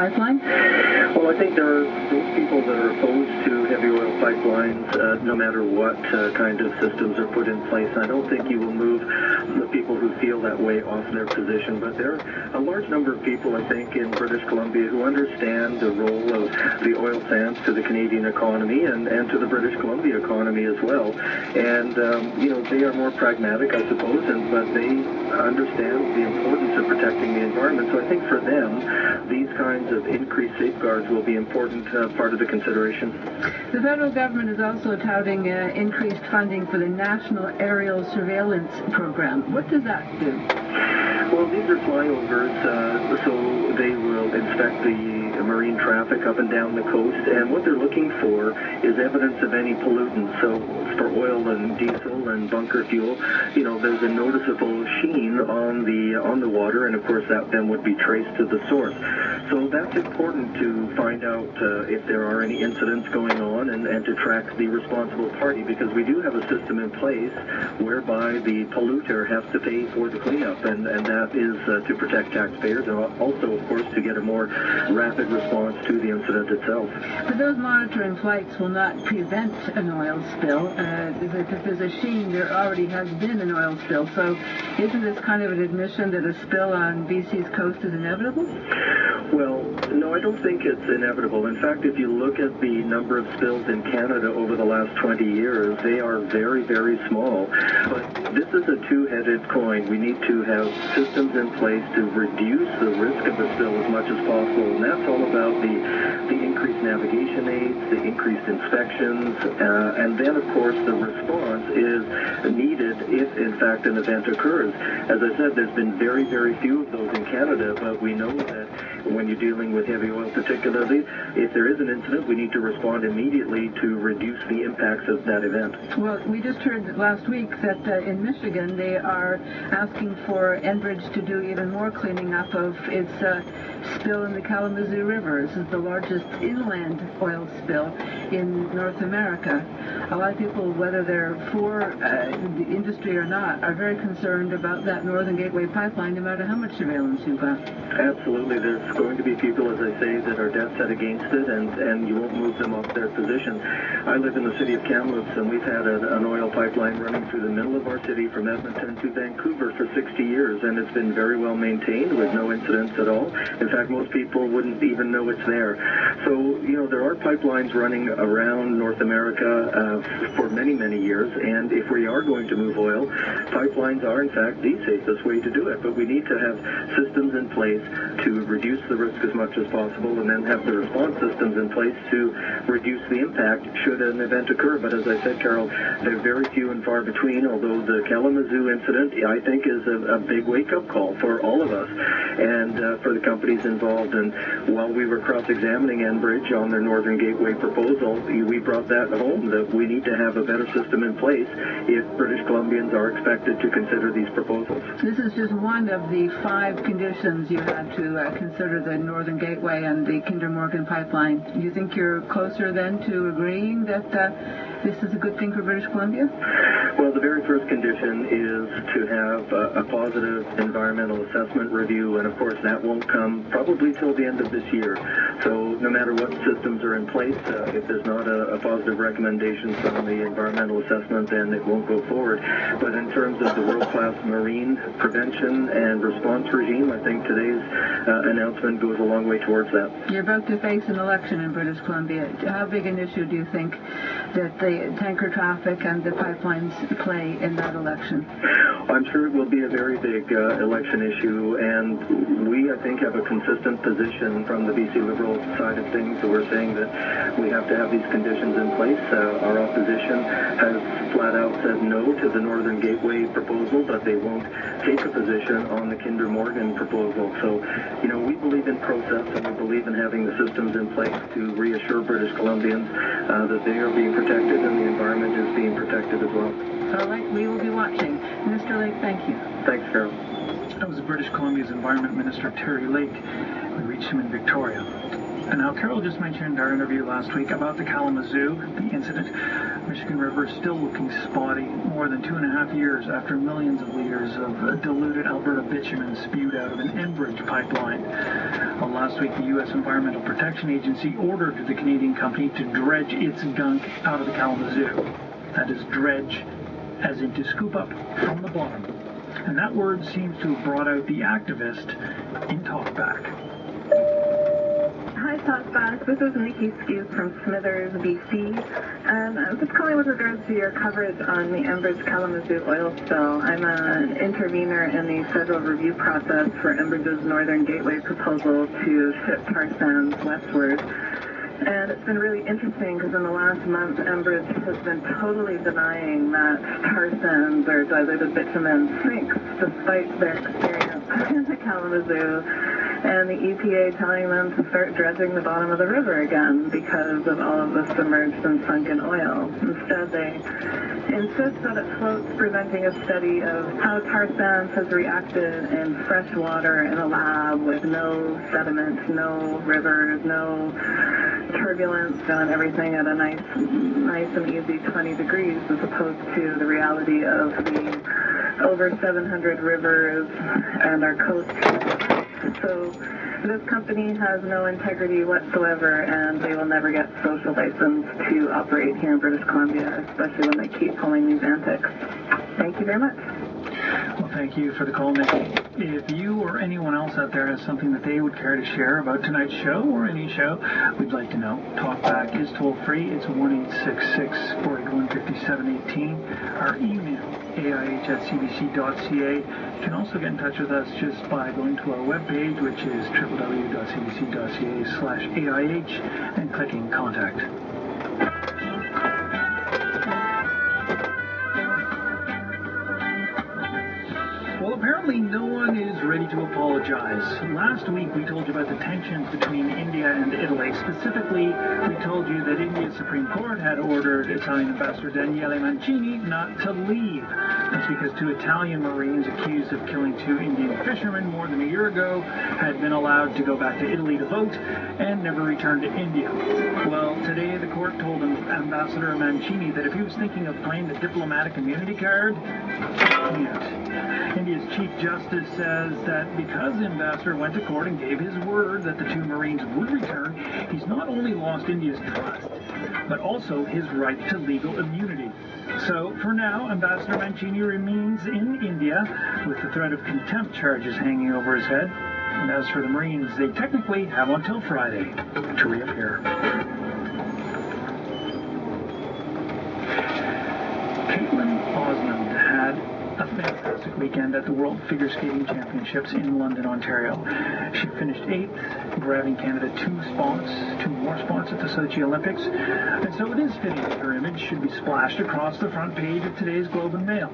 pipeline? Well, I think there are those people that are opposed to heavy oil pipelines, no matter what kind of systems are put in place. I don't think you will move the people who feel that way off their position, but there are a large number of people, I think, in British Columbia who understand the role of the oil sands to the Canadian economy and to the British Columbia economy as well. And, they are more pragmatic, I suppose, but they understand the importance of protecting the environment. So I think for them, these kinds of increased safeguards will be important part of the consideration. The federal government is also touting increased funding for the National Aerial Surveillance Program. What does that do? Well, these are flyovers, so they will inspect the marine traffic up and down the coast, and what they're looking for is evidence of any pollutants. So for oil and diesel and bunker fuel, there's a noticeable sheen on the water, and of course that then would be traced to the source. So that's important to find out if there are any incidents going on and to track the responsible party, because we do have a system in place whereby the polluter has to pay for the cleanup, and that is to protect taxpayers and also, of course, to get a more rapid response to the incident itself. But those monitoring flights will not prevent an oil spill. If there's a sheen, there already has been an oil spill. So isn't this kind of an admission that a spill on BC's coast is inevitable? Well, no, I don't think it's inevitable. In fact, if you look at the number of spills in Canada over the last 20 years, they are very, very small. But this is a two-headed coin. We need to have systems in place to reduce the risk of a spill as much as possible. And that's all about the increased navigation aids, the increased inspections, and then, of course, the response is needed if, in fact, an event occurs. As I said, there's been very, very few of those in Canada, but we know that when you're dealing with heavy oil particularly, if there is an incident, we need to respond immediately to reduce the impacts of that event. Well, we just heard last week that in Michigan they are asking for Enbridge to do even more cleaning up of its spill in the Kalamazoo River. This is the largest inland oil spill in North America. A lot of people, whether they're for the industry or not, are very concerned about that Northern Gateway pipeline, no matter how much surveillance you've got. Absolutely. There's going to be people, as I say, that are dead set against it, and you won't move them off their position. I live in the city of Kamloops, and we've had an oil pipeline running through the middle of our city from Edmonton to Vancouver for 60 years, and it's been very well maintained with no incidents at all. In fact, most people wouldn't even know it's there. So, there are pipelines running around North America for many, many years, and if we are going to move oil, pipelines are, in fact, the safest way to do it. But we need to have systems in place to reduce the risk as much as possible, and then have the response systems in place to reduce the impact should an event occur. But as I said, Carol, they're very few and far between, although the Kalamazoo incident, I think, is a big wake-up call for all of us and for the companies involved. And while we were cross-examining Enbridge on their Northern Gateway proposal, we brought that home, that we need to have a better system in place if British Columbians are expected to consider these proposals. This is just one of the 5 conditions you had to consider the Northern Gateway and the Kinder Morgan pipeline. Do you think you're closer then to agreeing that this is a good thing for British Columbia? Well, the very first condition is to have a positive environmental assessment review, and of course that won't come probably till the end of this year. So no matter what systems are in place, if there's not a positive recommendation from the environmental assessment, then it won't go forward. But in terms of the world-class marine prevention and response regime, I think today's announcement goes a long way towards that. You're about to face an election in British Columbia. How big an issue do you think that the tanker traffic and the pipelines play in that election? I'm sure it will be a very big election issue, and we, I think, have a consistent position from the BC Liberal side of things. So we're saying that we have to have these conditions in place. Our opposition has flat out said no to the Northern Gateway proposal, but they won't take a position on the Kinder Morgan proposal. So, we believe in process, and we believe in having the systems in place to reassure British Columbians that they are being protected and the environment is being protected as well. All right, we will be watching. Mr. Lake, thank you. Thanks, Carol. That was British Columbia's Environment Minister, Terry Lake. We reached him in Victoria. And now, Carol just mentioned our interview last week about the Kalamazoo, the incident. Michigan River is still looking spotty more than 2.5 years after millions of liters of diluted Alberta bitumen spewed out of an Enbridge pipeline. Well, last week, the U.S. Environmental Protection Agency ordered the Canadian company to dredge its gunk out of the Kalamazoo. That is dredge, as in to scoop up from the bottom. And that word seems to have brought out the activist in Talkback. Hi, Talkback. This is Nikki Skews from Smithers, BC. And I was just calling with regards to your coverage on the Enbridge Kalamazoo oil spill. I'm an intervener in the federal review process for Enbridge's Northern Gateway proposal to ship tar sands westward. And it's been really interesting because in the last month, Enbridge has been totally denying that tar sands or diluted bitumen sinks despite their experience in the Kalamazoo, and the EPA telling them to start dredging the bottom of the river again because of all of the submerged and sunken oil. Instead, they insist that it floats, presenting a study of how tar sands has reacted in fresh water in a lab with no sediment, no rivers, no turbulence, and everything at a nice and easy 20 degrees, as opposed to the reality of the over 700 rivers and our coast. So this company has no integrity whatsoever, and they will never get social license to operate here in British Columbia, especially when they keep pulling these antics. Thank you very much. Well, thank you for the call, Nikki. If you or anyone else out there has something that they would care to share about tonight's show or any show, we'd like to know. Talkback is toll-free. It's 1-866-481-5718. Our email, aih@cbc.ca. You can also get in touch with us just by going to our webpage, which is www.cbc.ca/AIH, and clicking Contact. Well, apparently no one is ready to apologize. Last week we told you about the tensions between India and Italy. Specifically, we told you that India's Supreme Court had ordered Italian Ambassador Daniele Mancini not to leave. That's because 2 Italian Marines accused of killing 2 Indian fishermen more than a year ago had been allowed to go back to Italy to vote and never returned to India. Well, today the court told Ambassador Mancini that if he was thinking of playing the diplomatic immunity card, he can't. India's Chief Justice says that because the ambassador went to court and gave his word that the 2 Marines would return, he's not only lost India's trust, but also his right to legal immunity. So, for now, Ambassador Mancini remains in India with the threat of contempt charges hanging over his head. And as for the Marines, they technically have until Friday to reappear. Caitlin Osmond had a fantastic weekend at the World Figure Skating Championships in London, Ontario. She finished 8th, grabbing Canada 2 more spots at the Sochi Olympics. And so it is fitting that her image should be splashed across the front page of today's Globe and Mail.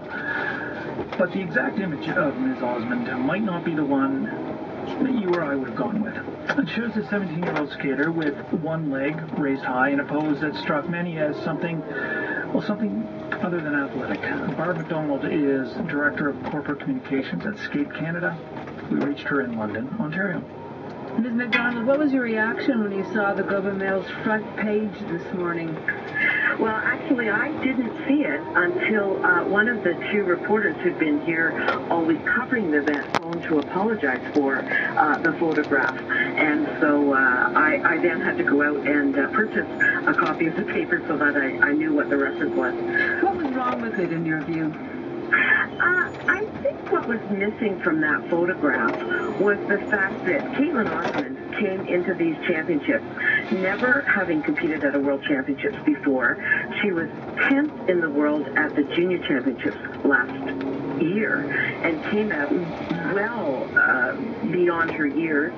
But the exact image of Ms. Osmond might not be the one that you or I would have gone with. It shows a 17-year-old skater with one leg raised high in a pose that struck many as something other than athletic. Barb McDonald is Director of Corporate Communications at Skate Canada. We reached her in London, Ontario. Ms. McDonald, what was your reaction when you saw the Globe and Mail's front page this morning? Well, actually, I didn't see it until one of the 2 reporters who'd been here always covering the event phoned to apologize for the photograph. And so I then had to go out and purchase a copy of the paper so that I knew what the reference was. What was wrong with it, in your view? I think what was missing from that photograph was the fact that Caitlin Osmond came into these championships never having competed at a World Championships before. She was 10th in the world at the Junior Championships last year and came out well beyond her years,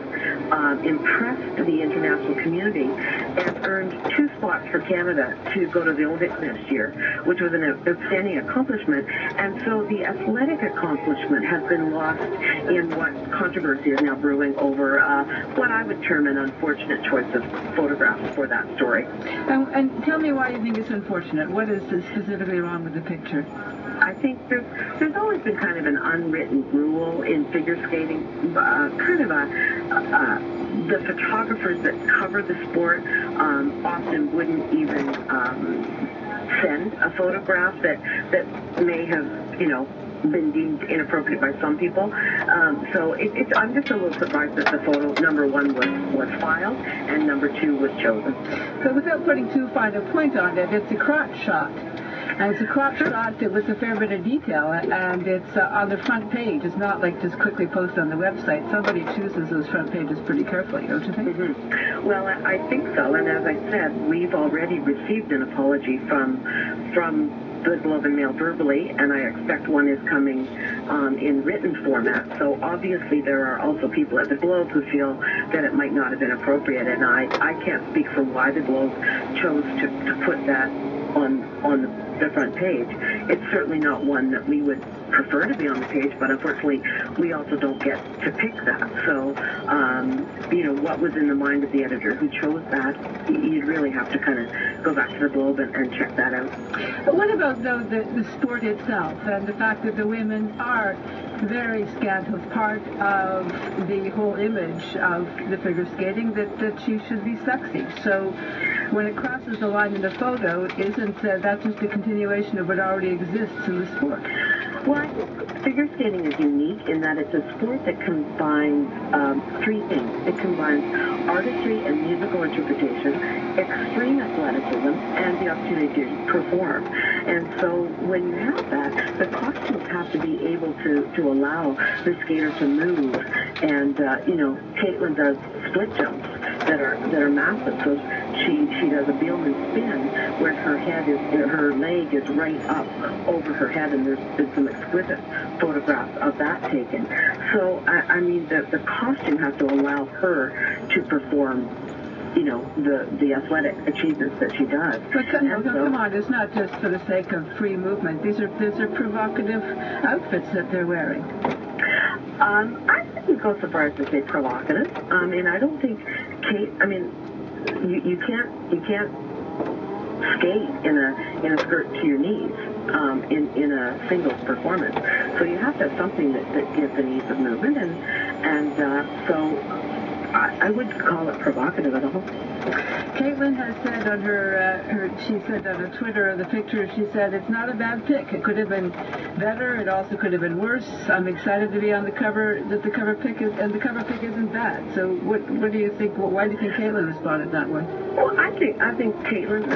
impressed the international community, and earned 2 spots for Canada to go to the Olympics next year, which was an outstanding accomplishment. And so the athletic accomplishment has been lost in what controversy is now brewing over what I would term an unfortunate choice of photographs for that story. And tell me why you think it's unfortunate. What is specifically wrong with the picture? I think there's always been kind of an unwritten rule in figure skating, kind of a the photographers that cover the sport often wouldn't even send a photograph that may have, been deemed inappropriate by some people. So I'm just a little surprised that the photo, number one, was filed, and number two was chosen. So without putting too fine a point on it, it's a crop shot. And it's a crop shot with a fair bit of detail, and it's on the front page. It's not like just quickly post on the website. Somebody chooses those front pages pretty carefully, don't you think? Mm-hmm. Well, I think so, and as I said, we've already received an apology from the Globe and Mail verbally, and I expect one is coming in written format. So obviously there are also people at the Globe who feel that it might not have been appropriate, and I can't speak for why the Globe chose to put that on the front page. It's certainly not one that we would prefer to be on the page, but unfortunately we also don't get to pick that. So, what was in the mind of the editor who chose that, you'd really have to kind of go back to the Globe and check that out. But what about, though, the sport itself and the fact that the women are very scant of part of the whole image of the figure skating, that she should be sexy. So when it crosses the line in the photo, isn't that just a continuation of what already exists in the sport? Well, I think figure skating is unique in that it's a sport that combines three things. It combines artistry and musical interpretation, extreme athleticism, and the opportunity to perform. And so when you have that, the costumes have to be able to allow the skater to move. And, Caitlin does split jumps that are massive. So she does a Bielman spin where her leg is right up over her head, and there's been some exquisite photographs of that taken. So the costume has to allow her to perform the athletic achievements that she does. But come on, it's not just for the sake of free movement. These are provocative outfits that they're wearing. I wouldn't go so far as to say provocative. I don't think you can't skate in a skirt to your knees in a singles performance. So you have to have something that gives an ease of movement, and so I wouldn't call it provocative at all. Caitlin has said on she said on her Twitter, the picture, she said, it's not a bad pick. It could have been better. It also could have been worse. I'm excited to be on the cover, that the cover pick isn't bad. So what do you think? Why do you think Caitlin responded that way? Well, I think Caitlin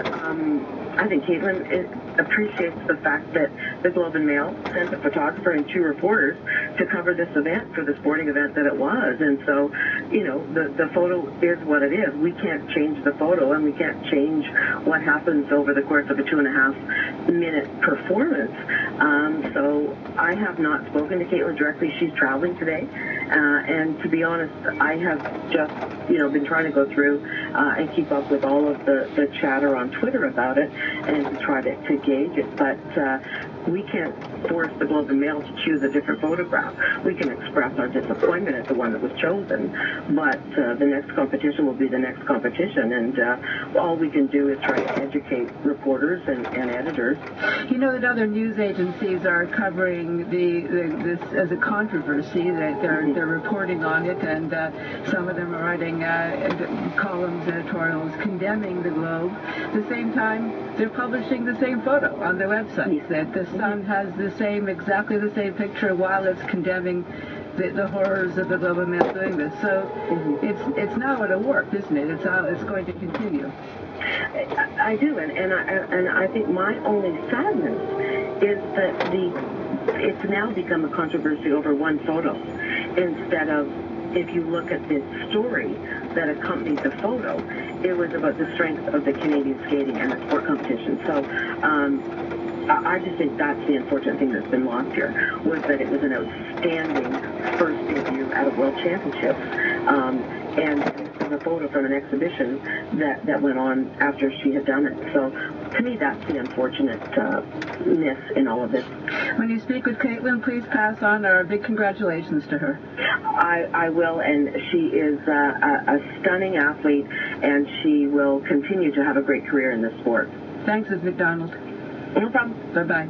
appreciates the fact that the Globe and Mail sent a photographer and two reporters to cover this event for the sporting event that it was. And so, the photo is what it is. We can't change the photo, and we can't change what happens over the course of a 2.5 minute performance. So I have not spoken to Caitlin directly. She's traveling today. And to be honest, I have just, been trying to go through and keep up with all of the chatter on Twitter about it and to try to gauge it. But we can't force the Globe and Mail to choose a different photograph. We can express our disappointment at the one that was chosen, but the next competition will be the next competition, and all we can do is try to educate reporters and editors. You know that other news agencies are covering this as a controversy, that they're reporting on it, and some of them are writing columns, editorials condemning the Globe. At the same time, they're publishing the same photo on their website, that the Sun has exactly the same picture while it's condemning the horrors of the Globe and Mail doing this. So it's now going to work, isn't it? It's going to continue. I do, and I think my only sadness is that it's now become a controversy over one photo instead of, if you look at the story that accompanied the photo, it was about the strength of the Canadian skating and the sport competition. So I just think that's the unfortunate thing that's been lost here, was that it was an outstanding first debut at a World Championships. And this is a photo from an exhibition that went on after she had done it. So to me, that's the unfortunate miss in all of this. When you speak with Caitlin, please pass on our big congratulations to her. I will, and she is a stunning athlete, and she will continue to have a great career in this sport. Thanks, Ms. McDonald. No problem. Bye-bye.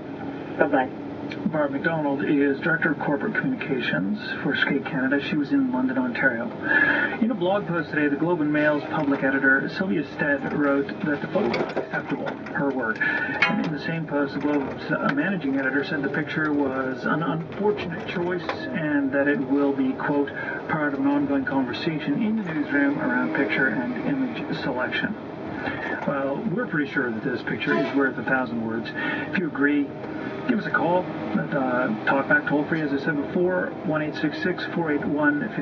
Bye-bye. Barb McDonald is Director of Corporate Communications for Skate Canada. She was in London, Ontario. In a blog post today, the Globe and Mail's public editor, Sylvia Stead, wrote that the photo was acceptable, her word. And in the same post, the Globe's managing editor said the picture was an unfortunate choice and that it will be, quote, part of an ongoing conversation in the newsroom around picture and image selection. Well, we're pretty sure that this picture is worth 1,000 words. If you agree, give us a call. Talk back toll free, as I said before, 1-866-481-50.